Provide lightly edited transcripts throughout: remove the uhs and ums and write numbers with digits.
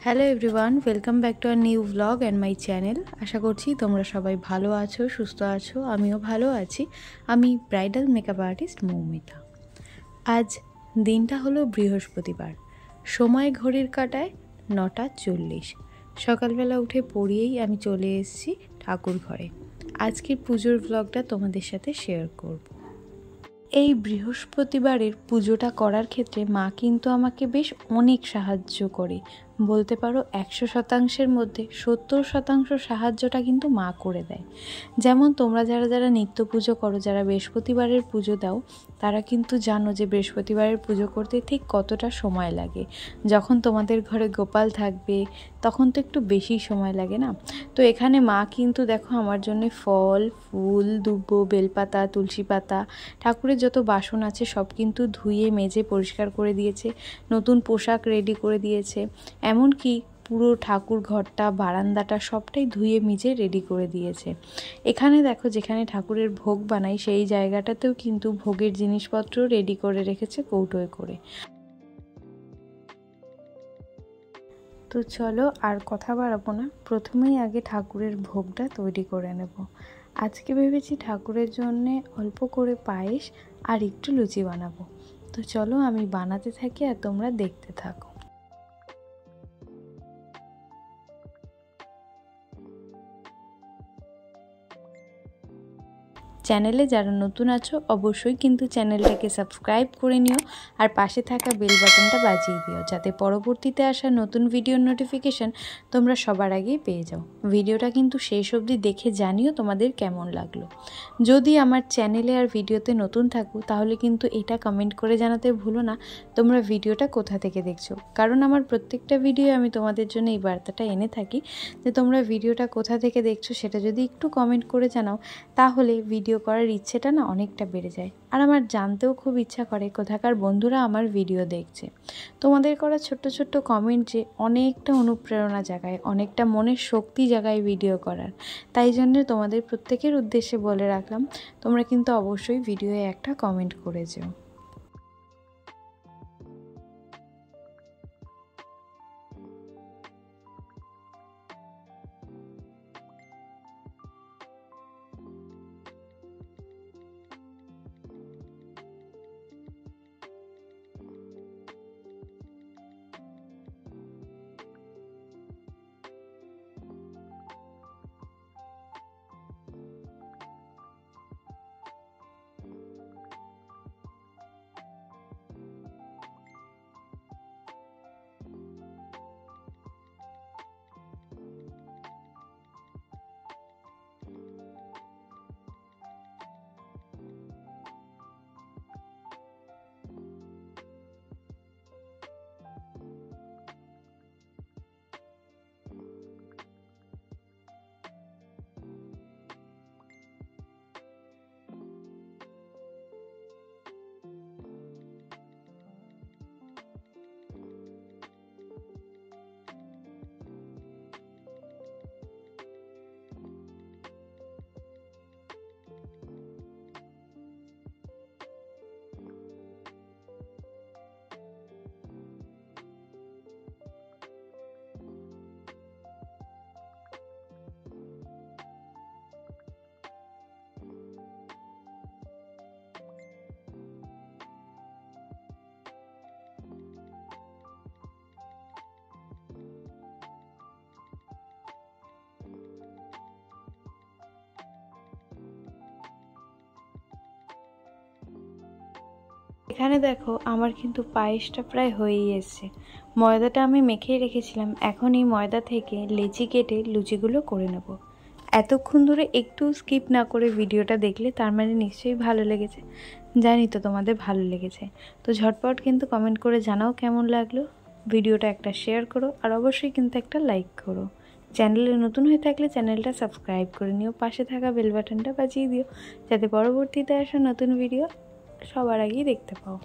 Hello everyone, welcome back to our new blog and my channel. আশা করছি তোমরা সবাই ভালো আছো, সুস্থ আছো। আমিও ভালো আছি। আমি ব্রাইডাল মেকআপ আর্টিস্ট মৌমিতা। আজ দিনটা হলো বৃহস্পতিবার। সময় ঘড়ির কাঁটায় 9:40। সকালবেলা উঠে পড়িয়েই আমি চলে এসেছি ঠাকুর ঘরে। আজকের পুজোর ব্লগটা তোমাদের সাথে শেয়ার করব। এই বৃহস্পতিবারের পুজোটা করার ক্ষেত্রে মা কিন্তু আমাকে বেশ অনেক সাহায্য করে। বলতে পারো 100%-এর মধ্যে 70% সাহায্যটা কিন্তু মা করে দেয়। যেমন তোমরা যারা যারা নিত্য পুজো করো, যারা বৃহস্পতিবারের পুজো দাও, তারা কিন্তু জানো যে বৃহস্পতিবারের পুজো করতে ঠিক কতটা সময় লাগে। যখন তোমাদের ঘরে গোপাল থাকবে তখন তো একটু বেশি সময় লাগে না। তো এখানে মা কিন্তু দেখো আমার জন্য ফল, ফুল, দুব্বো, বেলপাতা, তুলসী পাতা, ঠাকুরের যত বাসন আছে সব কিন্তু ধুয়ে মেজে পরিষ্কার করে দিয়েছে। নতুন পোশাক রেডি করে দিয়েছে। এমনকি পুরো ঠাকুর ঘরটা, বারান্দাটা সবটাই ধুয়ে মেজে রেডি করে দিয়েছে। এখানে দেখো যেখানে ঠাকুরের ভোগ বানাই সেই জায়গাটাতেও কিন্তু ভোগের জিনিসপত্র রেডি করে রেখেছে কৌটোয় করে। তো চলো আর কথা বাড়াবো না, প্রথমেই আগে ঠাকুরের ভোগটা তৈরি করে নেব। আজকে ভেবেছি ঠাকুরের জন্যে অল্প করে পায়েস আর একটু লুচি বানাবো। তো চলো আমি বানাতে থাকি আর তোমরা দেখতে থাকো। চ্যানেলে যারা নতুন আছো অবশ্যই কিন্তু চ্যানেলটাকে সাবস্ক্রাইব করে নিও আর পাশে থাকা বেল বাটনটা বাজিয়ে দিও, যাতে পরবর্তীতে আসা নতুন ভিডিওর নোটিফিকেশান তোমরা সবার আগেই পেয়ে যাও। ভিডিওটা কিন্তু শেষ অবধি দেখে জানিও তোমাদের কেমন লাগলো। যদি আমার চ্যানেলে আর ভিডিওতে নতুন থাকো তাহলে কিন্তু এটা কমেন্ট করে জানাতে ভুলো না তোমরা ভিডিওটা কোথা থেকে দেখছো, কারণ আমার প্রত্যেকটা ভিডিও আমি তোমাদের জন্য এই বার্তাটা এনে থাকি যে তোমরা ভিডিওটা কোথা থেকে দেখছো সেটা যদি একটু কমেন্ট করে জানাও তাহলে ভিডিও করার ইচ্ছেটা না অনেকটা বেড়ে যায়। আর আমার জানতেও খুব ইচ্ছা করে কোথাকার বন্ধুরা আমার ভিডিও দেখছে। তোমাদের করা ছোট্ট ছোট্ট কমেন্ট যে অনেকটা অনুপ্রেরণা জাগায়, অনেকটা মনের শক্তি জাগায় ভিডিও করার। তাই জন্য তোমাদের প্রত্যেকের উদ্দেশ্যে বলে রাখলাম, তোমরা কিন্তু অবশ্যই ভিডিওয়ে একটা কমেন্ট করে যেও। এখানে দেখো আমার কিন্তু পায়েসটা প্রায় হয়েই এসছে। ময়দাটা আমি মেখেই রেখেছিলাম, এখন এই ময়দা থেকে লেচি কেটে লুচিগুলো করে নেব। এতক্ষণ ধরে একটু স্কিপ না করে ভিডিওটা দেখলে তার মানে নিশ্চয়ই ভালো লেগেছে। জানি তো তোমাদের ভালো লেগেছে। তো ঝটপট কিন্তু কমেন্ট করে জানাও কেমন লাগলো। ভিডিওটা একটা শেয়ার করো আর অবশ্যই কিন্তু একটা লাইক করো। চ্যানেলে নতুন হয়ে থাকলে চ্যানেলটা সাবস্ক্রাইব করে নিও, পাশে থাকা বেল বাটনটা বাজিয়ে দিও, যাতে পরবর্তীতে আসা নতুন ভিডিও সবার আগেই দেখতে পাও।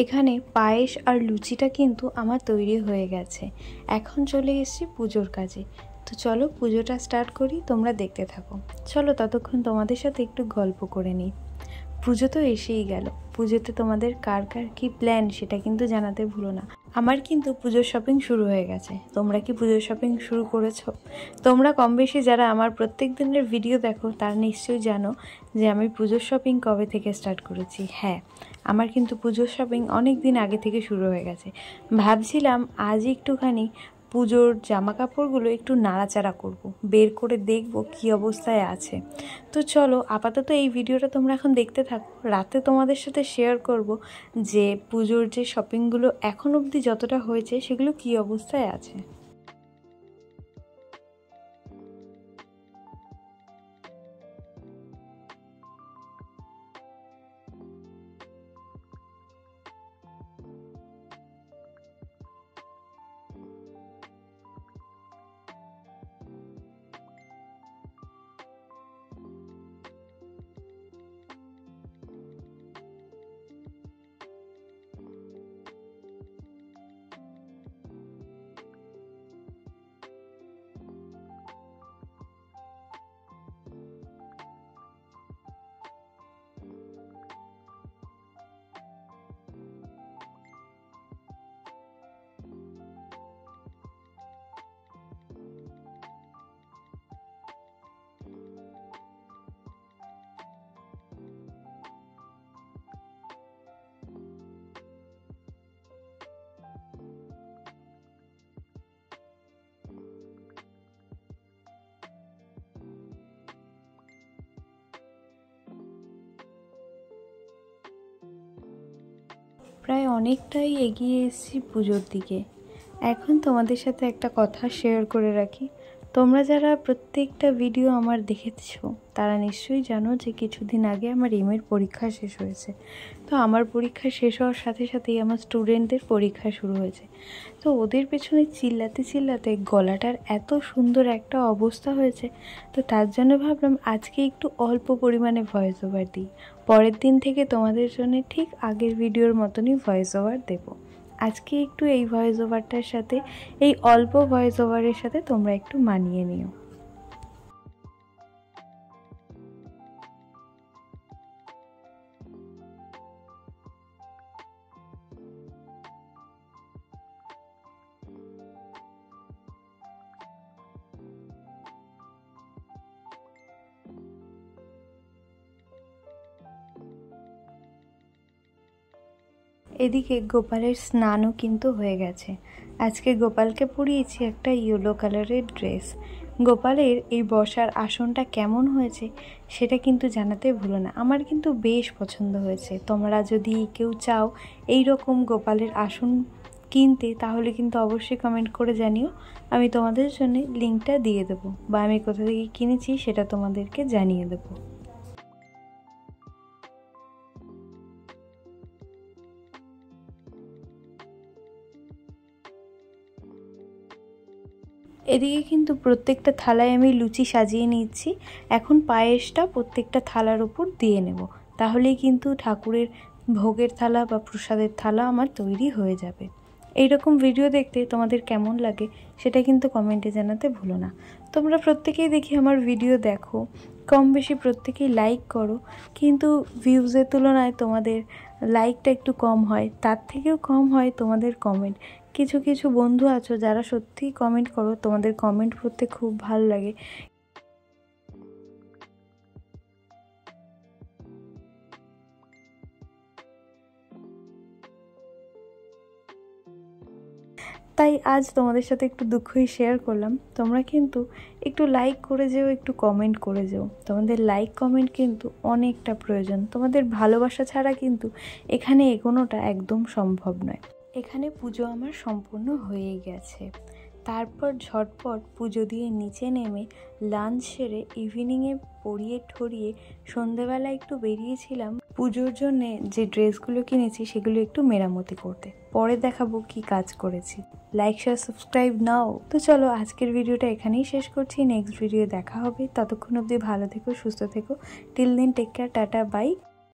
এখানে পায়েস আর লুচিটা কিন্তু আমার তৈরি হয়ে গেছে। এখন চলে এসেছি পুজোর কাজে। তো চলো পুজোটা স্টার্ট করি, তোমরা দেখতে থাকো। চলো ততক্ষণ তোমাদের সাথে একটু গল্প করে নিই। পুজো তো এসেই গেল। পুজোতে তোমাদের কার কার কী প্ল্যান সেটা কিন্তু জানাতে ভুলো না। আমার কিন্তু পুজোর শপিং শুরু হয়ে গেছে। তোমরা কি পুজোর শপিং শুরু করেছো? তোমরা কম বেশি যারা আমার প্রত্যেক দিনের ভিডিও দেখো তারা নিশ্চয়ই জানো যে আমি পুজোর শপিং কবে থেকে স্টার্ট করেছি। হ্যাঁ, আমার কিন্তু পুজোর শপিং অনেক দিন আগে থেকে শুরু হয়ে গেছে। ভাবছিলাম আজ একটুখানি পুজোর জামা কাপড়গুলো একটু নাড়াচাড়া করব, বের করে দেখব কি অবস্থায় আছে। তো চলো আপাতত এই ভিডিওটা তোমরা এখন দেখতে থাকো। রাতে তোমাদের সাথে শেয়ার করব যে পুজোর যে শপিংগুলো এখন অবধি যতটা হয়েছে সেগুলো কি অবস্থায় আছে। প্রায় অনেকটাই এগিয়ে এসেছি পুজোর দিকে। এখন তোমাদের সাথে একটা কথা শেয়ার করে রাখি। তোমরা যারা প্রত্যেকটা ভিডিও আমার দেখেছো তারা নিশ্চয়ই জানো যে কিছুদিন আগে আমার এমএর পরীক্ষা শেষ হয়েছে। তো আমার পরীক্ষা শেষ হওয়ার সাথে সাথেই আমার স্টুডেন্টদের পরীক্ষা শুরু হয়েছে। তো ওদের পেছনে চিল্লাতে চিল্লাতে গলাটার এত সুন্দর একটা অবস্থা হয়েছে। তো তার জন্য ভাবলাম আজকে একটু অল্প পরিমাণে ভয়েস ওভার দিই। পরের দিন থেকে তোমাদের জন্য ঠিক আগের ভিডিওর মতনই ভয়েস ওভার দেবো। আজকে একটু এই ভয়েস ওভারটার সাথে, এই অল্প ভয়েস ওভারের সাথে তোমরা একটু মানিয়ে নিও। এদিকে গোপালের স্নানও কিন্তু হয়ে গেছে। আজকে গোপালকে পরিয়েছি একটা ইয়েলো কালারের ড্রেস। গোপালের এই বসার আসনটা কেমন হয়েছে সেটা কিন্তু জানাতে ভুলো না। আমার কিন্তু বেশ পছন্দ হয়েছে। তোমরা যদি কেউ চাও এই রকম গোপালের আসন কিনতে তাহলে কিন্তু অবশ্যই কমেন্ট করে জানিও। আমি তোমাদের জন্য লিঙ্কটা দিয়ে দেবো, বা আমি কোথা থেকে কিনেছি সেটা তোমাদেরকে জানিয়ে দেবো। এদিকে কিন্তু প্রত্যেকটা থালায় আমি লুচি সাজিয়ে নিচ্ছি। এখন পায়েসটা প্রত্যেকটা থালার উপর দিয়ে নেব, তাহলেই কিন্তু ঠাকুরের ভোগের থালা বা প্রসাদের থালা আমার তৈরি হয়ে যাবে। এইরকম ভিডিও দেখতে তোমাদের কেমন লাগে সেটা কিন্তু কমেন্টে জানাতে ভুলো না। তোমরা প্রত্যেকেই দেখি আমার ভিডিও দেখো, কম বেশি প্রত্যেকেই লাইক করো, কিন্তু ভিউজের তুলনায় তোমাদের লাইকটা একটু কম হয়, তার থেকেও কম হয় তোমাদের কমেন্ট। কিছু কিছু বন্ধু আছো যারা সত্যিই কমেন্ট করো, তোমাদের কমেন্ট পড়তে খুব ভালো লাগে। তাই আজ তোমাদের সাথে একটু দুঃখই শেয়ার করলাম। তোমরা কিন্তু একটু লাইক করে যেও, একটু কমেন্ট করে যেও। তোমাদের লাইক কমেন্ট কিন্তু অনেকটা প্রয়োজন। তোমাদের ভালোবাসা ছাড়া কিন্তু এখানে এগোনোটা একদম সম্ভব নয়। এখানে পুজো আমার সম্পূর্ণ হয়েই গেছে। তারপর ঝটপট পুজো দিয়ে নিচে নেমে লাঞ্চ সেরে ইভিনিংয়ে পরিয়ে ঠরিয়ে সন্ধেবেলা একটু বেরিয়েছিলাম পুজোর জন্যে যে ড্রেসগুলো কিনেছি সেগুলো একটু মেরামতি করতে। পরে দেখাবো কি কাজ করেছি। লাইক শেয়ার সাবস্ক্রাইব নাও। তো চলো আজকের ভিডিওটা এখানেই শেষ করছি। নেক্সট ভিডিও দেখা হবে। ততক্ষণ অবধি ভালো থেকো, সুস্থ থেকো। Till then take care, tata, by.